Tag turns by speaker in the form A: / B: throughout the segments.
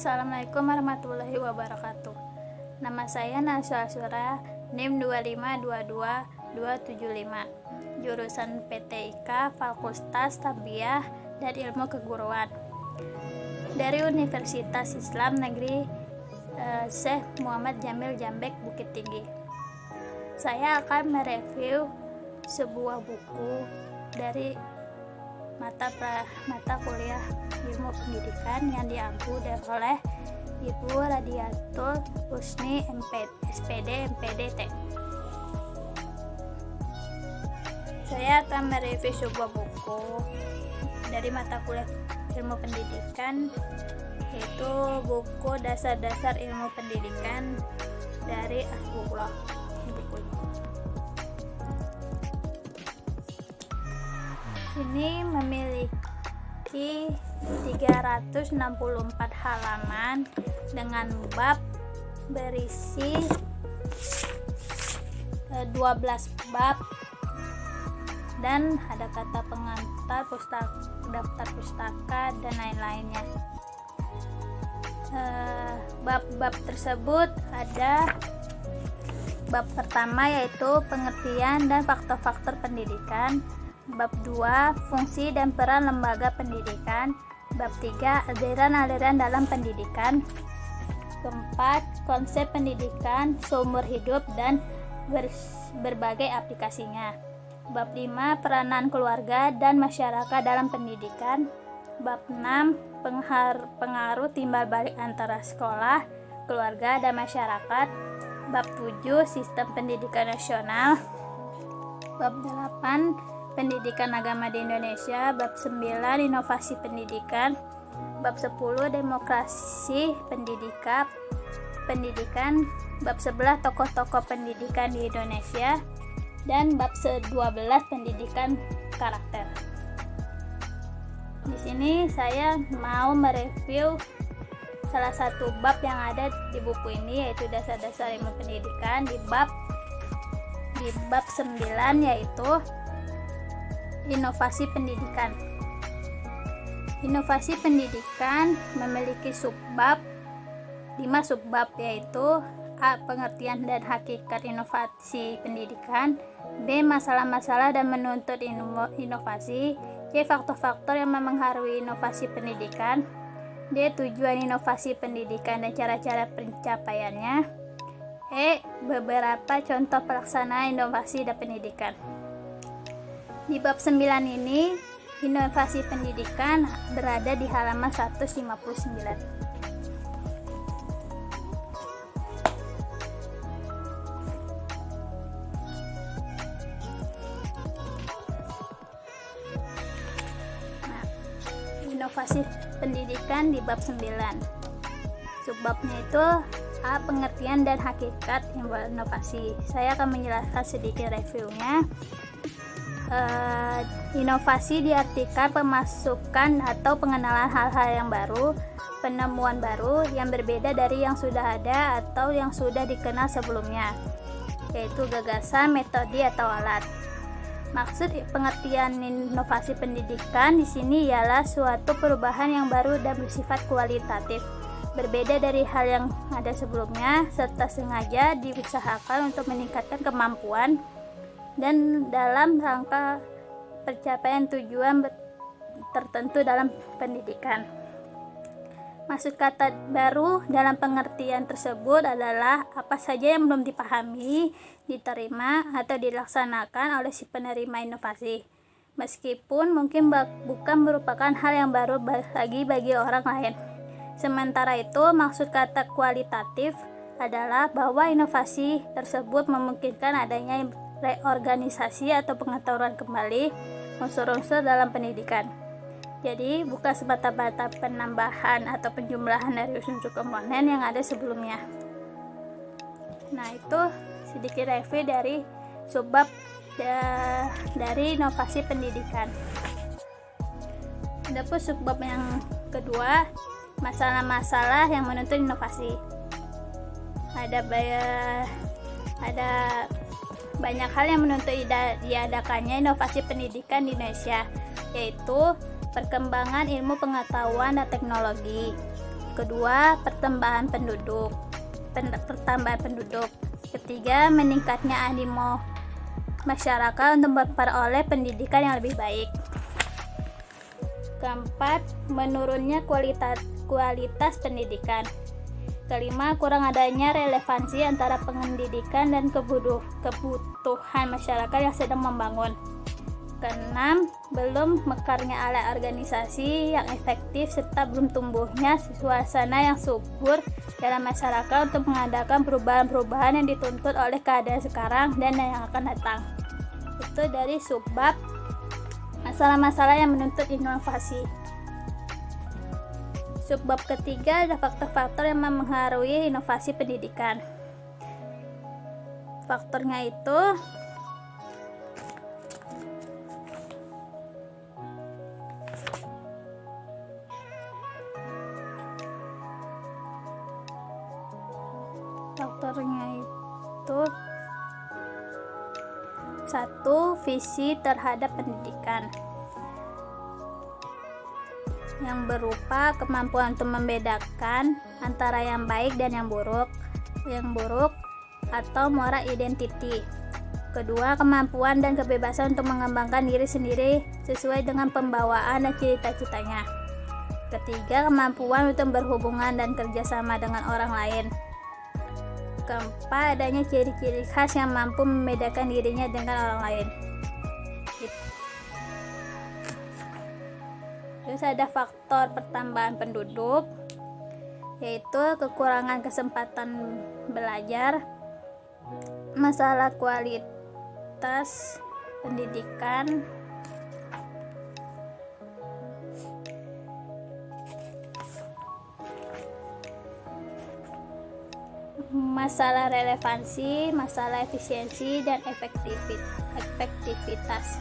A: Assalamualaikum warahmatullahi wabarakatuh. Nama saya Naswa Asura, NIM 2522275, jurusan PTIK Fakultas Tarbiyah dan Ilmu Keguruan dari Universitas Islam Negeri Syekh Muhammad Jamil Jambek, Bukit Tinggi. Saya akan mereview sebuah buku dari mata kuliah ilmu pendidikan yang diambil oleh Ibu Radiatul Husni SPD MPDT. Saya akan mereview sebuah buku dari mata kuliah ilmu pendidikan, yaitu buku Dasar-Dasar Ilmu Pendidikan dari Asbullah. Ini memiliki 364 halaman dengan bab berisi 12 bab, dan ada kata pengantar, daftar pustaka, dan lain-lainnya. Bab-bab tersebut ada bab pertama, yaitu pengertian dan faktor-faktor pendidikan. Bab 2, fungsi dan peran lembaga pendidikan. Bab 3, aliran-aliran dalam pendidikan. Keempat, konsep pendidikan seumur hidup dan berbagai aplikasinya. Bab 5, peranan keluarga dan masyarakat dalam pendidikan. Bab 6, pengaruh timbal balik antara sekolah, keluarga, dan masyarakat. Bab 7, sistem pendidikan nasional. Bab 8, pendidikan agama di Indonesia. Bab 9, inovasi pendidikan. Bab 10, demokrasi pendidikan. Bab 11, tokoh-tokoh pendidikan di Indonesia. Dan bab 12, pendidikan karakter. Di sini saya mau mereview salah satu bab yang ada di buku ini, yaitu dasar-dasar ilmu pendidikan. Di bab 9, yaitu inovasi pendidikan. Inovasi pendidikan memiliki 5 subbab, yaitu A. Pengertian dan hakikat inovasi pendidikan. B. Masalah-masalah dan menuntut inovasi. C. Faktor-faktor yang mempengaruhi inovasi pendidikan. D. Tujuan inovasi pendidikan dan cara-cara pencapaiannya. E. Beberapa contoh pelaksanaan inovasi dan pendidikan. Di bab 9 ini, inovasi pendidikan berada di halaman 159. Inovasi pendidikan di bab 9. Subbabnya itu A. Pengertian dan hakikat inovasi. Saya akan menjelaskan sedikit reviewnya. Inovasi diartikan pemasukan atau pengenalan hal-hal yang baru, penemuan baru yang berbeda dari yang sudah ada atau yang sudah dikenal sebelumnya, yaitu gagasan, metode, atau alat. Maksud pengertian inovasi pendidikan di sini ialah suatu perubahan yang baru dan bersifat kualitatif, berbeda dari hal yang ada sebelumnya, serta sengaja diusahakan untuk meningkatkan kemampuan dan dalam rangka pencapaian tujuan tertentu dalam pendidikan. Maksud kata baru dalam pengertian tersebut adalah apa saja yang belum dipahami, diterima, atau dilaksanakan oleh si penerima inovasi, meskipun mungkin bukan merupakan hal yang baru bagi orang lain. Sementara itu, maksud kata kualitatif adalah bahwa inovasi tersebut memungkinkan adanya reorganisasi atau pengaturan kembali unsur-unsur dalam pendidikan. Jadi bukan semata-mata penambahan atau penjumlahan dari unsur komponen yang ada sebelumnya. Nah, itu sedikit review dari subbab dari inovasi pendidikan. Adapun subbab yang kedua, masalah-masalah yang menuntut inovasi. Ada banyak hal yang menuntut diadakannya inovasi pendidikan di Indonesia, yaitu perkembangan ilmu pengetahuan dan teknologi, Kedua, pertambahan penduduk. Ketiga, meningkatnya animo masyarakat untuk memperoleh pendidikan yang lebih baik. Keempat, menurunnya kualitas pendidikan. Kelima, kurang adanya relevansi antara pendidikan dan kebutuhan masyarakat yang sedang membangun. Keenam, belum mekarnya alat organisasi yang efektif serta belum tumbuhnya suasana yang subur dalam masyarakat untuk mengadakan perubahan-perubahan yang dituntut oleh keadaan sekarang dan yang akan datang. Itu dari subbab masalah-masalah yang menuntut inovasi. Subbab ketiga ada faktor-faktor yang mempengaruhi inovasi pendidikan. Faktornya itu satu, visi terhadap pendidikan yang berupa kemampuan untuk membedakan antara yang baik dan yang buruk atau moral identity. Kedua, kemampuan dan kebebasan untuk mengembangkan diri sendiri sesuai dengan pembawaan dan cita-citanya. Ketiga, kemampuan untuk berhubungan dan kerjasama dengan orang lain. Keempat, adanya ciri-ciri khas yang mampu membedakan dirinya dengan orang lain. Terus ada faktor pertambahan penduduk, yaitu kekurangan kesempatan belajar, masalah kualitas pendidikan, masalah relevansi, masalah efisiensi, dan efektivitas.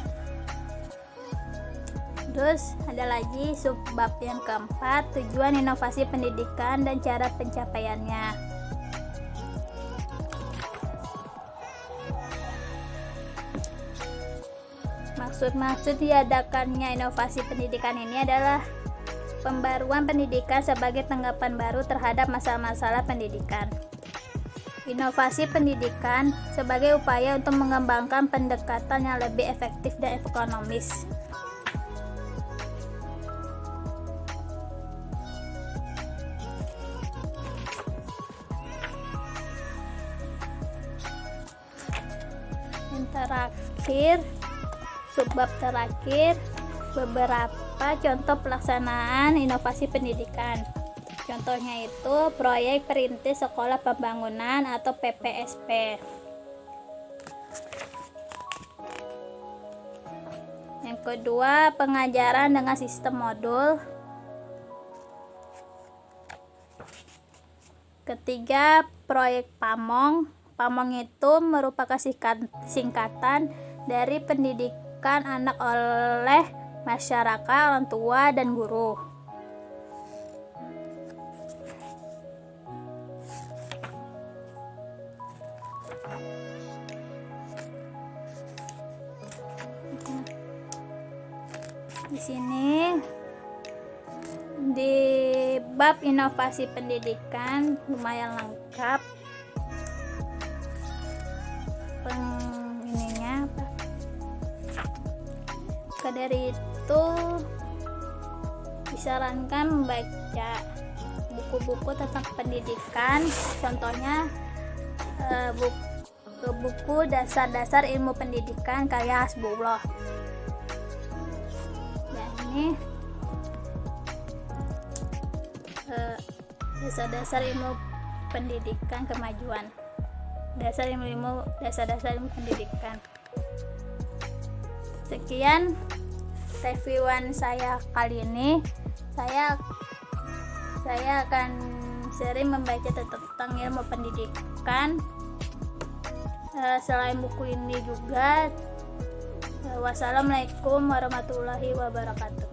A: Terus ada lagi subbab yang keempat, tujuan inovasi pendidikan dan cara pencapaiannya. Maksud diadakannya inovasi pendidikan ini adalah pembaruan pendidikan sebagai tanggapan baru terhadap masalah-masalah pendidikan. Inovasi pendidikan sebagai upaya untuk mengembangkan pendekatan yang lebih efektif dan ekonomis. Terakhir, subbab terakhir, beberapa contoh pelaksanaan inovasi pendidikan. Contohnya itu proyek perintis sekolah pembangunan atau PPSP. Yang kedua, pengajaran dengan sistem modul. Ketiga, proyek PAMONG. PAMONG itu merupakan singkatan dari pendidikan anak oleh masyarakat, orang tua, dan guru. Di sini di bab inovasi pendidikan lumayan lengkap. Dari itu disarankan membaca buku-buku tentang pendidikan, contohnya buku dasar-dasar ilmu pendidikan karya Hasbullah. Dan ini dasar-dasar ilmu pendidikan kemajuan, dasar ilmu pendidikan. Sekian reviewan saya kali ini. Saya akan sering membaca tentang ilmu pendidikan. Selain buku ini juga. Wassalamualaikum warahmatullahi wabarakatuh.